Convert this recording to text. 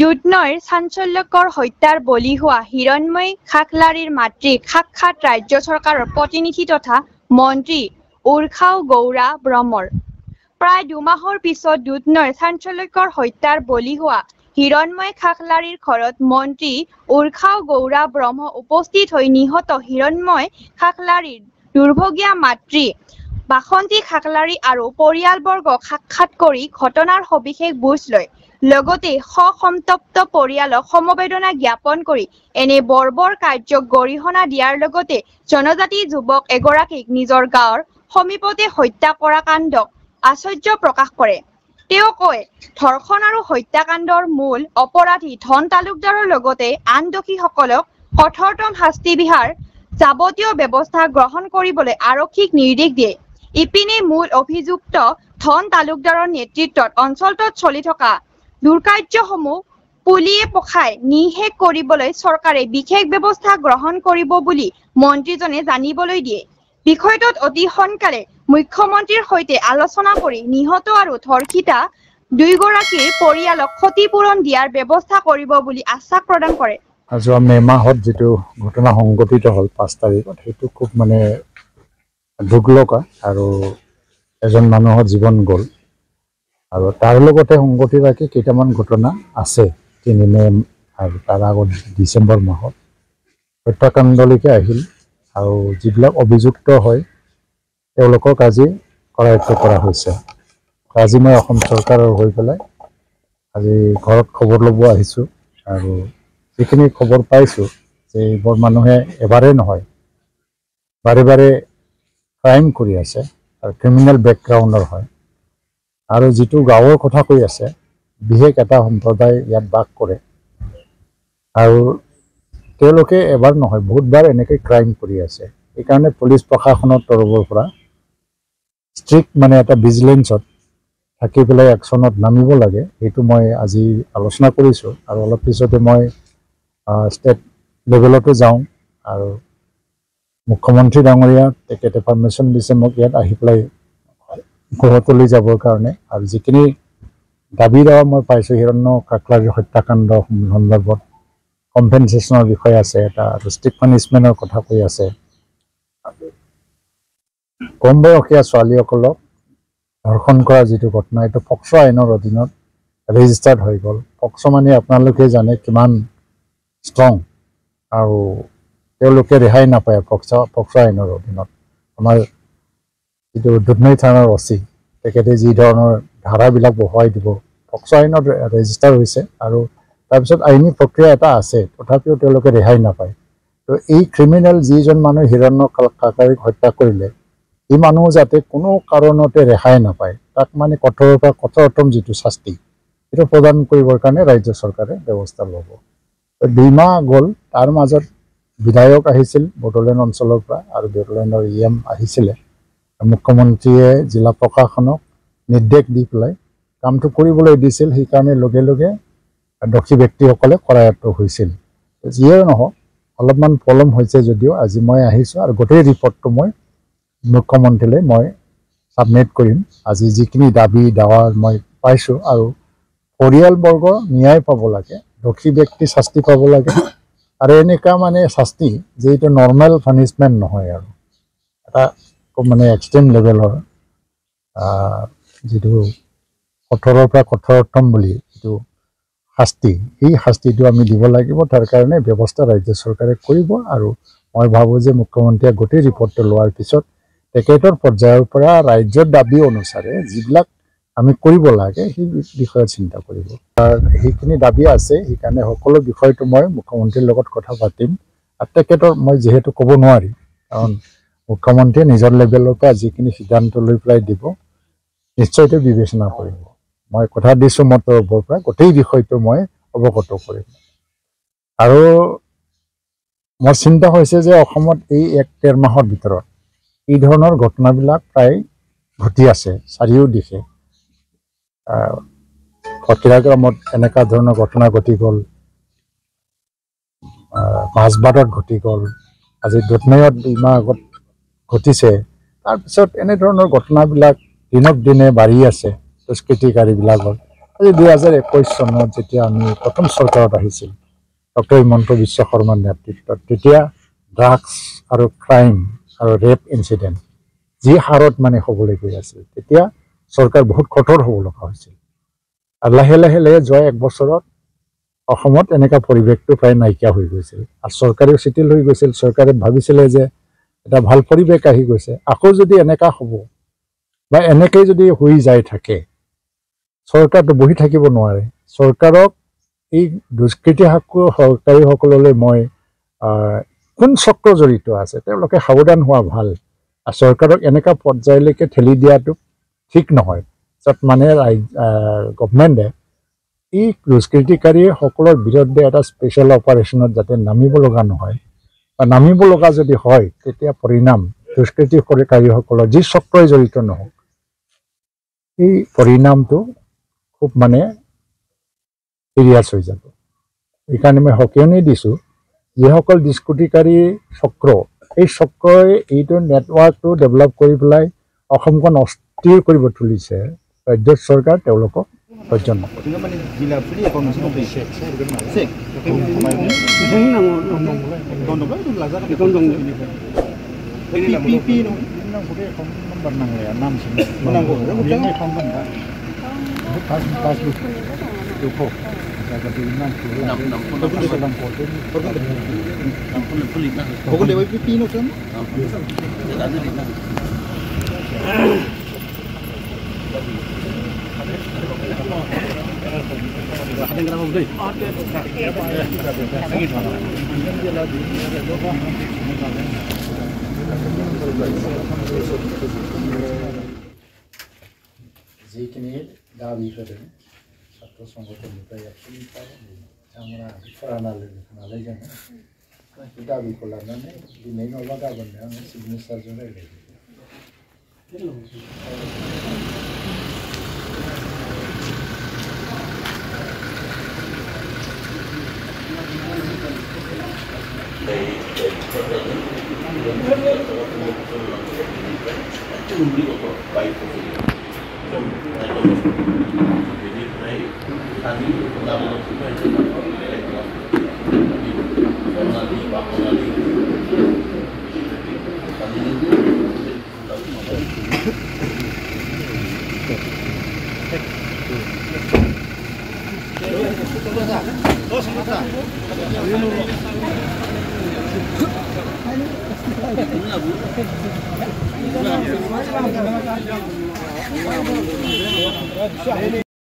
দুধনৈৰ চাঞ্চল্যকৰ হত্যাৰ বলি হোৱা হিৰণময় খাখলাৰীৰ মাতৃক সাক্ষাৎ ৰাজ্য চৰকাৰৰ প্ৰতিনিধি তথা মন্ত্ৰী উৰ্খাও গৌৰা ব্ৰহ্মৰ। প্ৰায় দুমাহৰ পিছত দুধনৈৰ চাঞ্চল্যকৰ হত্যাৰ বলি হোৱা হিৰণময় খাখলাৰীৰ ঘৰত মন্ত্ৰী উৰ্খাও গৌৰা ব্ৰহ্ম উপস্থিত হৈ নিহত হিৰণময় খাখলাৰীৰ দুৰ্ভগীয়া মাতৃ বাসন্তী খাখলাৰী আৰু পৰিয়ালবৰ্গক সাক্ষাৎ কৰি ঘটনাৰ সবিশেষ বুজ লয়। লগতে সসন্তপ্ত পৰিয়ালক সমবেদনা জ্ঞাপন কৰি এনে বৰ্বৰ কাৰ্যক গৰিহণা দিয়াৰ লগতে জনজাতি যুৱক এগৰাকীক নিজৰ গাঁৱৰ সমীপতে হত্যা কৰা কাণ্ডক আশ্চৰ্য প্ৰকাশ কৰে। তেওঁ কয়, ধৰ্ষণ আৰু হত্যাকাণ্ডৰ মূল অপৰাধী ধন তালুকদাৰৰ লগতে আন দোষীসকলক কঠোৰতম শাস্তি বিহাৰ যাৱতীয় ব্যৱস্থা গ্ৰহণ কৰিবলৈ আৰক্ষীক নিৰ্দেশ দিয়ে। ইপিনে মূল অভিযুক্ত ধন তালুকদাৰৰ নেতৃত্বত অঞ্চলটোত চলি থকা দুৰ্কাৰ্যসমূহ পুলিয়ে পখাই নিঃশেষ কৰিবলৈ চৰকাৰে বিশেষ ব্যৱস্থা গ্ৰহণ কৰিব বুলি মন্ত্ৰীজনে জানিবলৈ দিয়ে। বিষয়টোত অতি সোনকালে মুখ্যমন্ত্ৰীৰ সৈতে আলোচনা কৰি নিহত আৰু ধৰ্ষিতা দুয়োগৰাকীৰ পৰিয়ালক ক্ষতিপূৰণ দিয়াৰ ব্যৱস্থা কৰিব বুলি আশ্বাস প্ৰদান কৰে। যোৱা মে মাহত যিটো ঘটনা সংঘটিত হ'ল 5 তাৰিখত, সেইটো খুব মানে দুখ লগা আৰু এজন মানুহৰ জীৱন গ'ল। আৰু তাৰ লগতে সংগতি ৰাখি কেইটামান ঘটনা আছে 3 মে আৰু তাৰ আগত ডিচেম্বৰ মাহত হত্যাকাণ্ডলৈকে আহিল আৰু যিবিলাক অভিযুক্ত হয় তেওঁলোকক আজি কৰায়ত্ব কৰা হৈছে। আজি মই অসম চৰকাৰৰ হৈ পেলাই আজি ঘৰত খবৰ ল'ব আহিছোঁ আৰু যিখিনি খবৰ পাইছোঁ যে এইবোৰ মানুহে এবাৰেই নহয় বাৰে বাৰে ক্ৰাইম কৰি আছে আৰু ক্ৰিমিনেল বেকগ্ৰাউণ্ডৰ হয়। আৰু যিটো গাঁৱৰ কথা কৈ আছে, বিশেষ এটা সম্প্ৰদায় ইয়াত বাস কৰে আৰু তেওঁলোকে এবাৰ নহয় বহুতবাৰ এনেকৈ ক্ৰাইম কৰি আছে। সেইকাৰণে পুলিচ প্ৰশাসনৰ তৰফৰ পৰা ষ্ট্ৰিক্ট মানে এটা ভিজিলেন্সত থাকি পেলাই একশ্যনত নামিব লাগে, সেইটো মই আজি আলোচনা কৰিছোঁ। আৰু অলপ পিছতে মই ষ্টেট লেভেলতো যাওঁ আৰু মুখ্যমন্ত্ৰী ডাঙৰীয়া তেখেতে পাৰ্মিশ্যন দিছে মোক ইয়াত আহি পেলাই ঘৰতলৈ যাবৰ কাৰণে। আৰু যিখিনি দাবী দাৱা মই পাইছোঁ হিৰণ্য খাখলাৰীৰ হত্যাকাণ্ড সন্দৰ্ভত কম্পেনচেশ্যনৰ বিষয় আছে এটা, আৰু ষ্ট্ৰিক্ট পানিছমেণ্টৰ কথা কৈ আছে। কম বয়সীয়া ছোৱালীসকলক ধৰ্ষণ কৰা যিটো ঘটনা, এইটো পক্সো আইনৰ অধীনত ৰেজিষ্টাৰ্ড হৈ গ'ল। পক্সো মানে আপোনালোকে জানে কিমান ষ্ট্ৰং, আৰু তেওঁলোকে ৰেহাই নাপায় পক্সো আইনৰ অধীনত। আমাৰ যিটো দুধনৈ থানাৰ অচি তেখেতে যি ধৰণৰ ধাৰাবিলাক বহুৱাই দিব, পক্সো আইনত ৰেজিষ্টাৰ হৈছে আৰু তাৰপিছত আইনী প্ৰক্ৰিয়া এটা আছে, তথাপিও তেওঁলোকে ৰেহাই নাপায়। তো এই ক্ৰিমিনেল যিজন মানুহ হিৰণ্য খাখলাৰীক হত্যা কৰিলে, এই মানুহ যাতে কোনো কাৰণতে ৰেহাই নাপায়, তাক মানে কঠোৰৰ পৰা কঠোৰতম যিটো শাস্তি সেইটো প্ৰদান কৰিবৰ কাৰণে ৰাজ্য চৰকাৰে ব্যৱস্থা ল'ব। 2 মাহ গ'ল, তাৰ মাজত বিধায়ক আহিছিল বড়োলেণ্ড অঞ্চলৰ পৰা আৰু বড়োলেণ্ডৰ EM আহিছিলে। মুখ্যমন্ত্ৰীয়ে জিলা প্ৰশাসনক নিৰ্দেশ দি পেলাই কামটো কৰিবলৈ দিছিল, সেইকাৰণে লগে লগে দোষী ব্যক্তিসকলে কৰায়ত্ব হৈছিল। যিয়ে নহওক অলপমান পলম হৈছে যদিও আজি মই আহিছোঁ আৰু গোটেই ৰিপৰ্টটো মই মুখ্যমন্ত্ৰীলৈ মই ছাবমিট কৰিম। আজি যিখিনি দাবী দাৱা মই পাইছোঁ আৰু পৰিয়ালবৰ্গ ন্যায় পাব লাগে, দোষী ব্যক্তি শাস্তি পাব লাগে, আৰু এনেকুৱা মানে শাস্তি যিটো নৰ্মেল পানিছমেণ্ট নহয় আৰু এটা মানে এক্সট্ৰিম লেভেলৰ যিটো কঠোৰৰ পৰা কঠোৰতম বুলি যিটো শাস্তি, সেই শাস্তিটো আমি দিব লাগিব। তাৰ কাৰণে ব্যৱস্থা ৰাজ্য চৰকাৰে কৰিব। আৰু মই ভাবোঁ যে মুখ্যমন্ত্ৰীয়ে গোটেই ৰিপৰ্টটো লোৱাৰ পিছত তেখেতৰ পৰ্যায়ৰ পৰা ৰাজ্যৰ দাবী অনুসাৰে যিবিলাক আমি কৰিব লাগে সেই বিষয়ে চিন্তা কৰিব। সেইখিনি দাবী আছে, সেইকাৰণে সকলো বিষয়টো মই মুখ্যমন্ত্ৰীৰ লগত কথা পাতিম। আৰু তেখেতৰ মই যিহেতু ক'ব নোৱাৰিম, কাৰণ মুখ্যমন্ত্ৰীয়ে নিজৰ লেভেলৰ পৰা যিখিনি সিদ্ধান্ত লৈ পেলাই দিব নিশ্চয়কৈ বিবেচনা কৰিব। মই কথা দিছোঁ মোৰ তৰফৰ পৰা গোটেই বিষয়টো মই অৱগত কৰিম। আৰু মোৰ চিন্তা হৈছে যে অসমত এই 1-1.5 মাহৰ ভিতৰত এই ধৰণৰ ঘটনাবিলাক প্ৰায় ঘটি আছে চাৰিওদিশে। ফকীৰাগ্ৰামত এনেকুৱা ধৰণৰ ঘটনা ঘটি গ'ল, মাজবাটত ঘটি গ'ল, আজি দুধনৈত 2 মাহ আগত ঘটিছে। তাৰপিছত এনেধৰণৰ ঘটনাবিলাক দিনক দিনে বাঢ়ি আছে দুষ্কৃতিকাৰীবিলাকৰ। আজি 2021 চনত যেতিয়া আমি প্ৰথম চৰকাৰত আহিছিল ডক্টৰ হিমন্ত বিশ্ব শৰ্মাৰ নেতৃত্বত তেতিয়া ড্ৰাগছ আৰু ক্ৰাইম আৰু ৰেপ ইনচিডেণ্ট যি হাৰত মানে হ'বলৈ গৈ আছিল তেতিয়া চৰকাৰ বহুত কঠোৰ হ'ব লগা হৈছিল আৰু লাহে লাহে যোৱা এক বছৰত অসমত এনেকুৱা পৰিৱেশটো প্ৰায় নাইকিয়া হৈ গৈছিল আৰু চৰকাৰেও শিথিল হৈ গৈছিল চৰকাৰে ভাবিছিলে যে এটা ভাল পৰিৱেশ আহি গৈছে আকৌ যদি এনেকুৱা হ'ব বা এনেকৈ যদি হৈ যায় থাকে চৰকাৰটো বহি থাকিব নোৱাৰে চৰকাৰক এই দুষ্কৃতিকাৰীসকললৈ মই কোন চক্ৰ জড়িত আছে তেওঁলোকে সাৱধান হোৱা ভাল আৰু চৰকাৰক এনেকুৱা পৰ্যায়লৈকে ঠেলি দিয়াটো ঠিক নহয় য'ত মানে গভমেণ্টে এই দুষ্কৃতিকাৰীসকলৰ বিৰুদ্ধে এটা স্পেচিয়েল অপাৰেশ্যনত যাতে নামিব লগা নহয় বা নামিব লগা যদি হয় তেতিয়া পৰিণাম দুষ্কৃতিকাৰীসকলৰ যি চক্ৰই জড়িত নহওক এই পৰিণামটো খুব মানে চিৰিয়াছ হৈ যাব সেইকাৰণে মই সকীয়নি দিছোঁ যিসকল দুষ্কৃতিকাৰী চক্ৰ এই চক্ৰই এইটো নেটৱৰ্কটো ডেভেলপ কৰি পেলাই অসমখন অস্থিৰ কৰিব তুলিছে ৰাজ্য চৰকাৰ তেওঁলোকক সহ্য নকৰে যিখিনি দাবী কৰে ছাত্ৰ সংগঠননিफ्राय बिथांमोना फोरानालाय जोङो दाबिखौ लानानै दिनै नङाबा गाबोननो आङो चिफ मिनिस्टारजों रायज्लायगोन